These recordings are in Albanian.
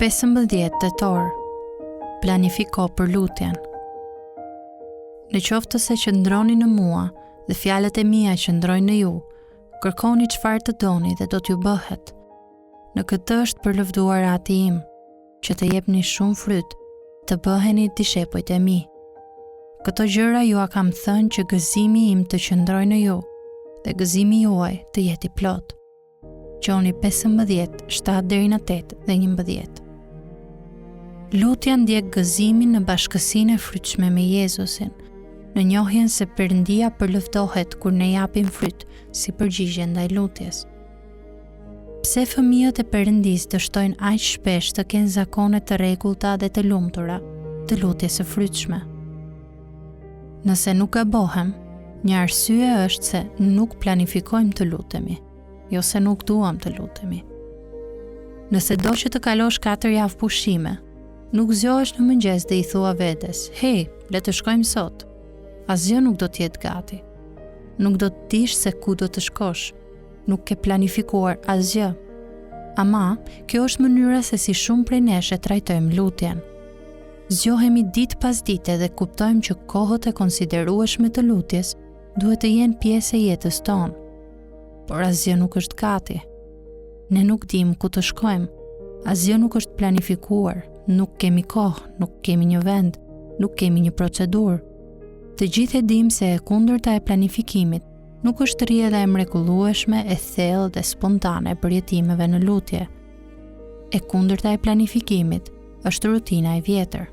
15 tetor. Planifiko për lutjen. Në qoftë se qëndroni në mua dhe fjalët e mia qëndrojnë në ju, kërkoni çfarë të doni dhe do t'ju bëhet. Në këtë është përlëvduar Ati im, që të jepni shumë fryt, të bëheni dishepujt e mi. Këto gjëra ju a kam thënë që gëzimi im të qëndrojë në ju dhe gëzimi juaj të jeti plot. Gjoni 15, 7 deri në 8 dhe 11. Lutja ndjek gëzimin në bashkësinë e frytshme me Jezusin, në njohjen se Perëndia përlëvdohet kur ne japim fryt si përgjigje ndaj lutjes. Pse fëmijët e Perëndisë dështojnë aq shpesh të kenë zakone të rregullta dhe të lumtura të lutjes së frytshme? Nëse nuk gabohem, një arsye është se nuk planifikojmë të lutemi, jo se nuk duam të lutemi. Nëse do që të kalosh 4 javë pushime, nuk zgjohesh në mëngjes dhe I thua vetes, "Hey, le të shkojmë sot." Asgjë nuk do të jetë gati. Nuk do të dish se ku do të shkosh. Nuk ke planifikuar asgjë. Ama, kjo është mënyra se si shumë prej nesh e trajtojmë lutjen. Zgjohemi ditë pas dite dhe kuptojmë që kohët e konsiderueshme të lutjes duhet të jenë pjesë e jetës tonë. Por asgjë nuk është gati. Ne nuk dim ku të shkojmë. Asgjë nuk është planifikuar. Nuk kemi kohë, nuk kemi një vend, nuk kemi një procedurë. Të gjithë e dim se e kundërta e planifikimit nuk është rrjedha e mrekullueshme, e thellë dhe spontane për jetimeve në lutje. E kundërta e planifikimit është rutina e vjetër.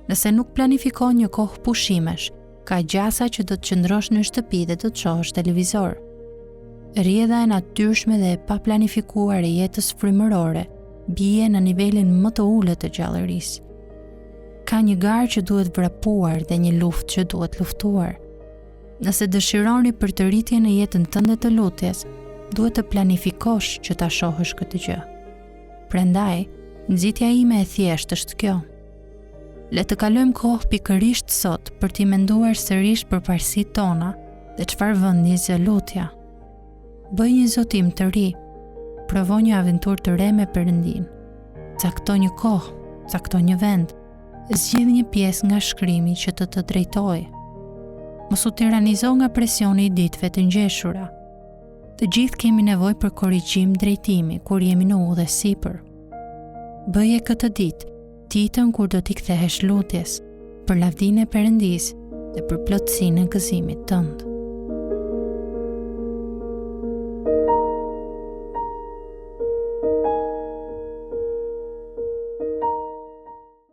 Nëse nuk planifikon një kohë pushimesh, ka gjasa që do të qëndrosh në shtëpi dhe do të shohësh televizor. Rrjedha e natyrshme dhe e paplanifikuar e jetës frymërore bie në nivelin më të ulët të gjallërisë. Ka një garë që duhet vrapuar dhe një luftë që duhet luftuar. Nëse dëshironi për të rritje në jetën tënde të lutjes, duhet të planifikosh që ta shohësh këtë gjë. Prandaj, nxitja ime e thjeshtë është kjo. Le të kalojmë kohë pikërisht sot për t'i menduar sërish për parësitë tona dhe çfarë vendi zë lutja. Bëj një zotim të ri. Provo një aventurë të re me Perëndin. Cakto një kohë, cakto një vend. Zgjidh një pjesë nga shkrimi që të drejtojë. Mos u tiranizo nga presioni I ditëve të ngjeshura. Të gjithë kemi nevojë për korrigjim drejtimi kur jemi në udhë sipër. Bëje këtë ditë, ditën kur do t'i kthehesh lutjes, për lavdinë e Perëndisë dhe për plotësinë e gëzimit tënd.